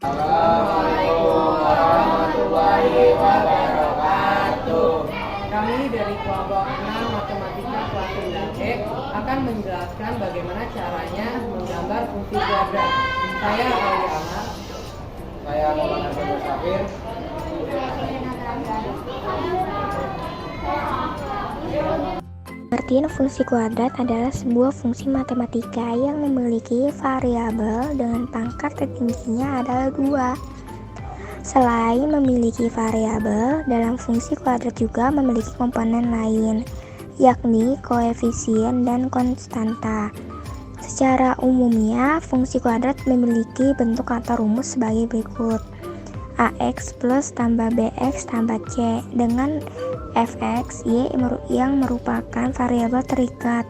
Assalamualaikum warahmatullahi wabarakatuh. Kami dari kelompok 6 Matematika kelas 9E akan menjelaskan bagaimana caranya menggambar fungsi kuadrat. Saya Ali Amar. Saya Muhammad Abdul Syafir. Pengertian fungsi kuadrat adalah sebuah fungsi matematika yang memiliki variabel dengan pangkat tertingginya adalah 2. Selain memiliki variabel, dalam fungsi kuadrat juga memiliki komponen lain, yakni koefisien dan konstanta. Secara umumnya, fungsi kuadrat memiliki bentuk atau rumus sebagai berikut: ax plus tambah bx tambah c dengan fx, y yang merupakan variabel terikat,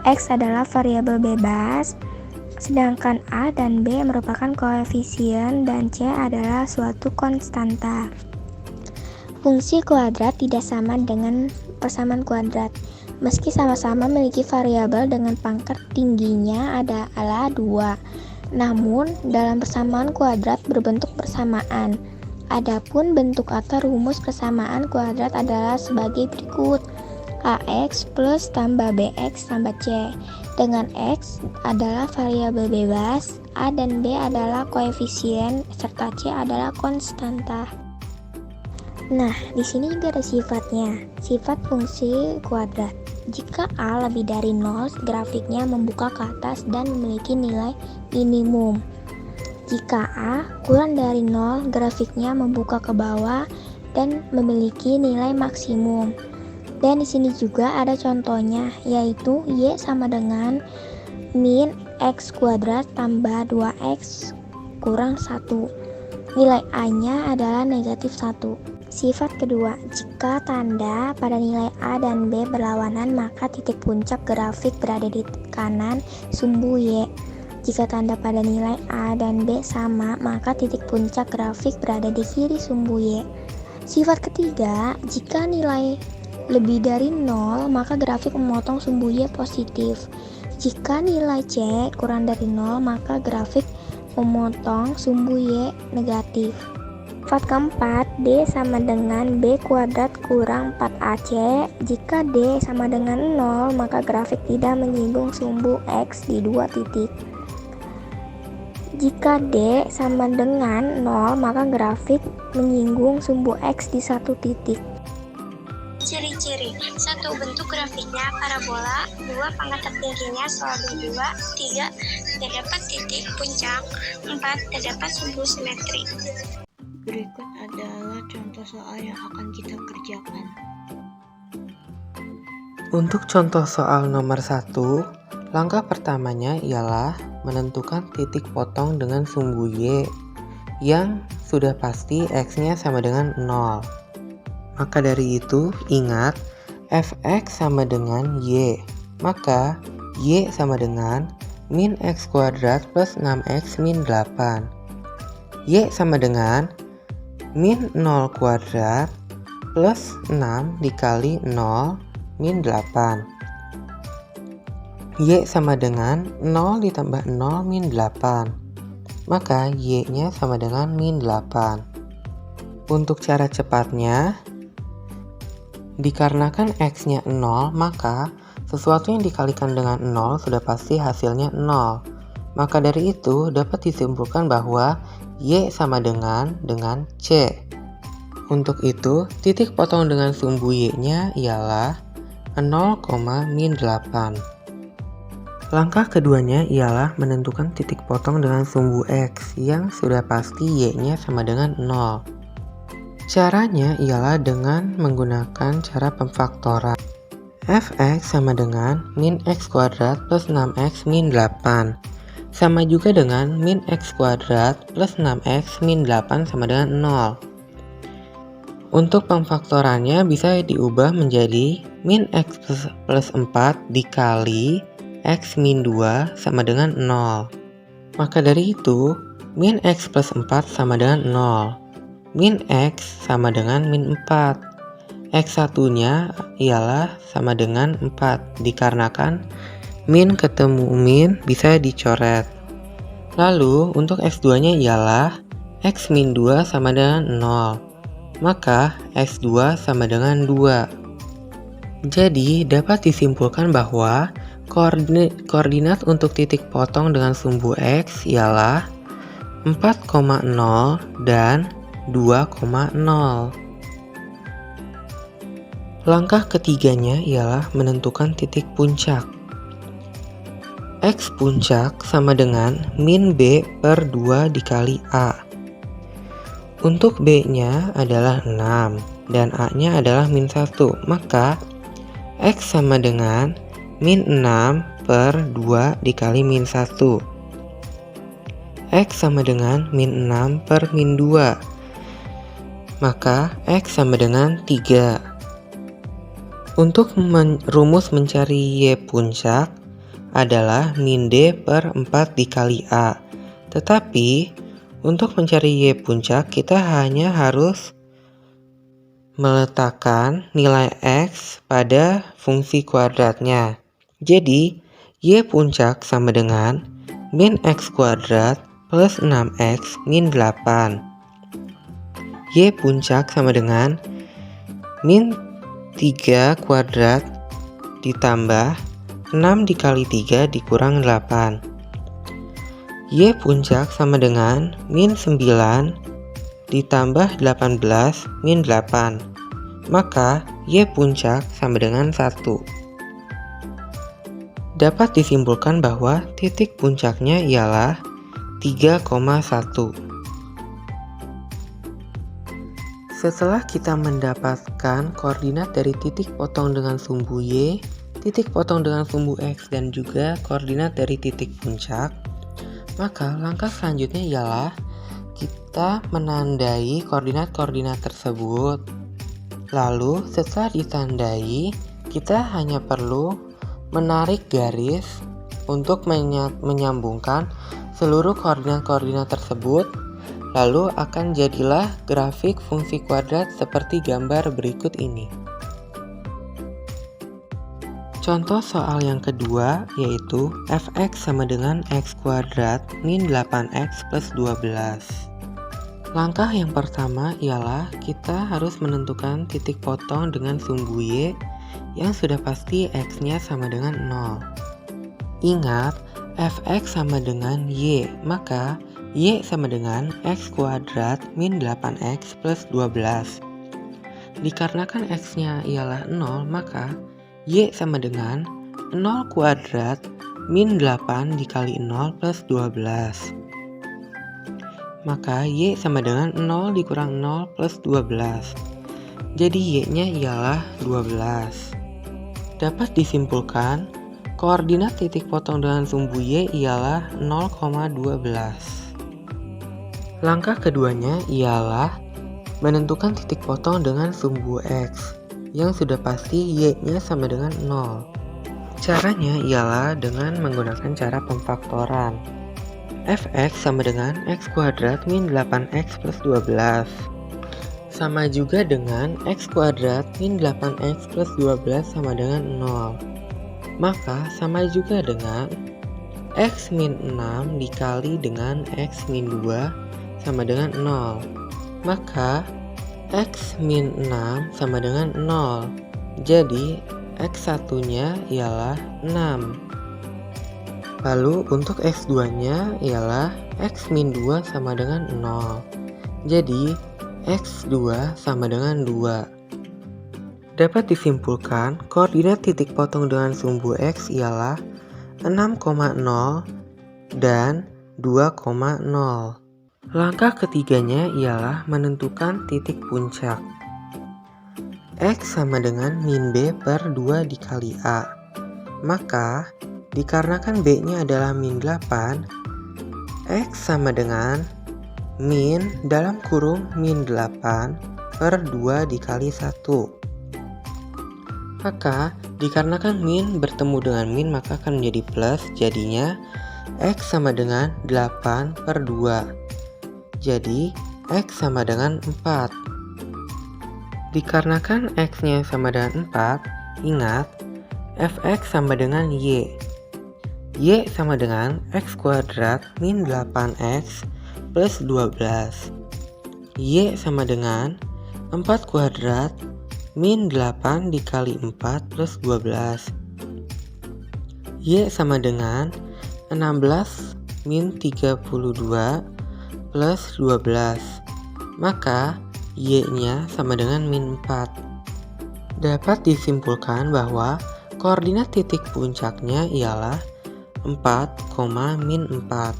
x adalah variabel bebas, sedangkan a dan b merupakan koefisien dan c adalah suatu konstanta. Fungsi kuadrat tidak sama dengan persamaan kuadrat. Meski sama-sama memiliki variabel dengan pangkat tingginya adalah 2. Namun, dalam persamaan kuadrat berbentuk persamaan. Adapun bentuk atau rumus persamaan kuadrat adalah sebagai berikut: ax plus tambah bx tambah c, dengan x adalah variabel bebas, a dan b adalah koefisien, serta c adalah konstanta. Nah, di sini juga ada sifatnya. Sifat fungsi kuadrat. Jika a lebih dari 0, grafiknya membuka ke atas dan memiliki nilai minimum. Jika a kurang dari 0, grafiknya membuka ke bawah dan memiliki nilai maksimum. Dan di sini juga ada contohnya, yaitu y sama dengan min x kuadrat tambah 2x kurang 1. Nilai a-nya adalah negatif 1. Sifat kedua, jika tanda pada nilai a dan b berlawanan, maka titik puncak grafik berada di kanan sumbu y. Jika tanda pada nilai a dan b sama, maka titik puncak grafik berada di kiri sumbu y. Sifat ketiga, jika nilai lebih dari 0, maka grafik memotong sumbu y positif. Jika nilai c kurang dari 0, maka grafik memotong sumbu y negatif. Sifat keempat, d sama dengan b kuadrat kurang 4ac. Jika d sama dengan 0, maka grafik tidak menyinggung sumbu x di 2 titik. Jika d sama dengan 0, maka grafik menyinggung sumbu x di 1 titik. Ciri-ciri: 1. Bentuk grafiknya parabola. 2. Pangkat tertingginya selalu 2. 3. Terdapat titik puncak. 4. Terdapat sumbu simetri. Berikut adalah contoh soal yang akan kita kerjakan. Untuk contoh soal nomor 1, langkah pertamanya ialah menentukan titik potong dengan sumbu y yang sudah pasti x-nya sama dengan 0. Maka dari itu, ingat fx sama dengan y. Maka y sama dengan min x kuadrat plus 6x min 8. Y sama dengan min 0 kuadrat plus 6 dikali 0 min 8. Y sama dengan 0 ditambah 0 min 8. Maka y nya sama dengan min 8. Untuk cara cepatnya, dikarenakan x nya 0, maka sesuatu yang dikalikan dengan 0 sudah pasti hasilnya 0. Maka dari itu dapat disimpulkan bahwa y sama dengan c. Untuk itu, titik potong dengan sumbu y-nya ialah 0, min 8. Langkah keduanya ialah menentukan titik potong dengan sumbu x yang sudah pasti y-nya sama dengan 0. Caranya ialah dengan menggunakan cara pemfaktoran. Fx sama dengan min x kuadrat plus 6x min 8. Sama juga dengan min x kuadrat plus 6x min 8 sama dengan 0. Untuk pemfaktorannya bisa diubah menjadi min x plus 4 dikali x min 2 sama dengan 0. Maka dari itu, min x plus 4 sama dengan 0. Min x sama dengan min 4. X1 nya ialah sama dengan 4 dikarenakan min ketemu min bisa dicoret. Lalu untuk x2 nya ialah X min 2 sama dengan 0. Maka X2 sama dengan 2. Jadi dapat disimpulkan bahwa koordinat untuk titik potong dengan sumbu X ialah 4,0 dan 2,0. Langkah ketiganya ialah menentukan titik puncak. X puncak sama dengan min B per 2 dikali A. Untuk B-nya adalah 6 dan A-nya adalah min 1, maka X sama dengan min 6 per 2 dikali min 1. X sama dengan min 6 per min 2, maka X sama dengan 3. Untuk rumus mencari Y puncak adalah min D per 4 dikali A. Tetapi untuk mencari Y puncak kita hanya harus meletakkan nilai X pada fungsi kuadratnya. Jadi Y puncak sama dengan min X kuadrat plus 6X min 8. Y puncak sama dengan min 3 kuadrat ditambah 6 dikali 3 dikurang 8. Y puncak sama dengan min 9 ditambah 18 min 8. Maka Y puncak sama dengan 1. Dapat disimpulkan bahwa titik puncaknya ialah 3,1. Setelah kita mendapatkan koordinat dari titik potong dengan sumbu Y, titik potong dengan sumbu X, dan juga koordinat dari titik puncak, maka langkah selanjutnya ialah kita menandai koordinat-koordinat tersebut. Lalu setelah ditandai, kita hanya perlu menarik garis untuk menyambungkan seluruh koordinat-koordinat tersebut. Lalu akan jadilah grafik fungsi kuadrat seperti gambar berikut ini. Contoh soal yang kedua yaitu fx sama dengan x kuadrat min 8x plus 12. Langkah yang pertama ialah kita harus menentukan titik potong dengan sumbu Y yang sudah pasti x-nya sama dengan 0. Ingat, fx sama dengan Y, maka Y sama dengan X kuadrat min 8X plus 12. Dikarenakan X-nya ialah 0, maka Y sama dengan 0 kuadrat min 8 dikali 0 plus 12. Maka Y sama dengan 0 dikurang 0 plus 12. Jadi Y-nya ialah 12. Dapat disimpulkan, koordinat titik potong dengan sumbu Y ialah 0,12. Langkah keduanya ialah menentukan titik potong dengan sumbu X yang sudah pasti Y-nya sama dengan 0. Caranya ialah dengan menggunakan cara pemfaktoran. Fx sama dengan X kuadrat min 8X plus 12 sama juga dengan X kuadrat min 8X plus 12 sama dengan 0. Maka sama juga dengan X min 6 dikali dengan X min 2 sama dengan 0. Maka X min 6 sama dengan 0. Jadi X1 nya ialah 6. Lalu untuk X2 nya ialah X min 2 sama dengan 0. Jadi X2 sama dengan 2. Dapat disimpulkan koordinat titik potong dengan sumbu X ialah 6,0 dan 2,0. Langkah ketiganya ialah menentukan titik puncak. X sama dengan min B per 2 dikali A. Maka, dikarenakan B-nya adalah min 8, X sama dengan min dalam kurung min 8 per 2 dikali 1. Maka, dikarenakan min bertemu dengan min maka akan menjadi plus, jadinya X sama dengan 8 per 2. Jadi, X sama dengan 4. Dikarenakan X-nya sama dengan 4, ingat, Fx sama dengan Y. Y sama dengan X kuadrat min 8X plus 12. Y sama dengan 4 kuadrat min 8 dikali 4 plus 12. Y sama dengan 16 min 32 plus 12. Maka Y-nya sama dengan min 4. Dapat disimpulkan bahwa koordinat titik puncaknya ialah 4, min 4.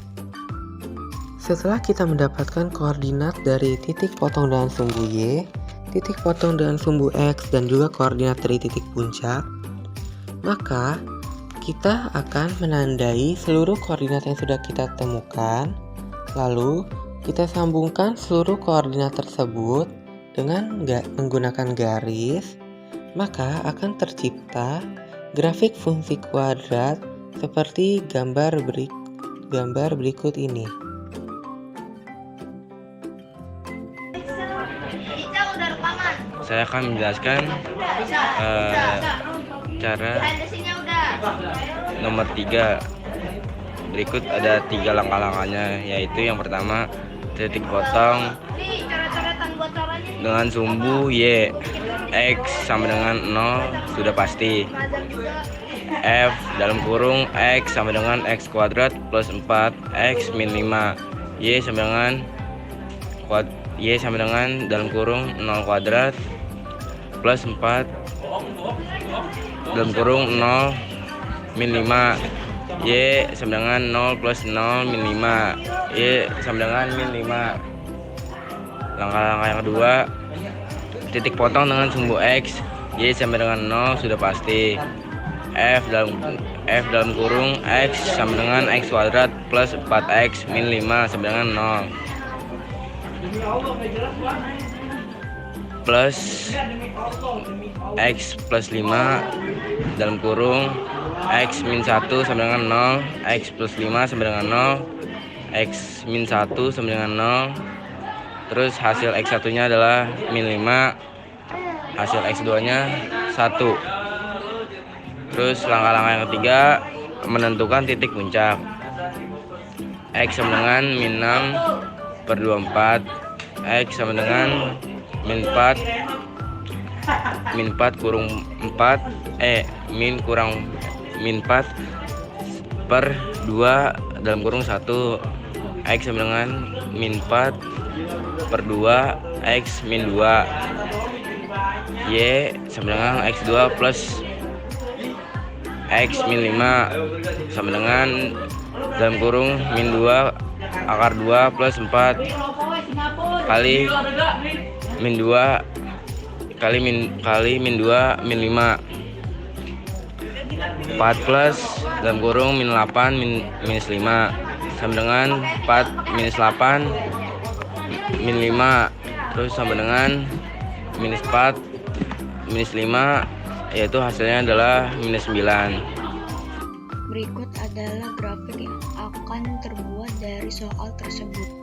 Setelah kita mendapatkan koordinat dari titik potong dengan sumbu Y, titik potong dengan sumbu X, dan juga koordinat dari titik puncak, maka kita akan menandai seluruh koordinat yang sudah kita temukan, lalu kita sambungkan seluruh koordinat tersebut dengan menggunakan garis, maka akan tercipta grafik fungsi kuadrat seperti gambar berikut ini. Saya akan menjelaskan cara nomor 3. Berikut ada 3 langkah-langkahnya, yaitu yang pertama titik potong dengan sumbu Y, X sama dengan 0 sudah pasti. F dalam kurung X sama dengan X kuadrat plus 4 X min 5. Y sama dengan dalam kurung 0 kuadrat plus 4 dalam kurung 0 min 5. Y sama dengan 0 plus 0 min 5. Y sama dengan min 5. Langkah-langkah yang kedua, titik potong dengan sumbu X. Y sama dengan 0 sudah pasti. F dalam kurung X sama dengan X kuadrat plus 4X min 5 sama dengan 0. Plus X plus 5 dalam kurung X min 1 sama dengan 0. X plus 5 sama dengan 0. X min 1 sama dengan 0. Terus hasil X1 nya adalah min 5. Hasil X2 nya 1. Terus langkah-langkah yang ketiga, menentukan titik puncak. X sama dengan min 6 per 24. X sama dengan min 4 kurang 4 min kurang min 4 per 2 dalam kurung 1. X sama dengan min 4 per 2 X min 2. Y sama dengan X2 plus X min 5 sama dengan dalam kurung min 2 akar 2 plus 4 kali min 2 kali min 2 min 5. 4 plus dalam kurung min 8 minus 5 sama dengan 4 minus 8 min 5, terus sama dengan minus 4 minus 5, yaitu hasilnya adalah minus 9. Berikut adalah grafik yang akan terbuat dari soal tersebut.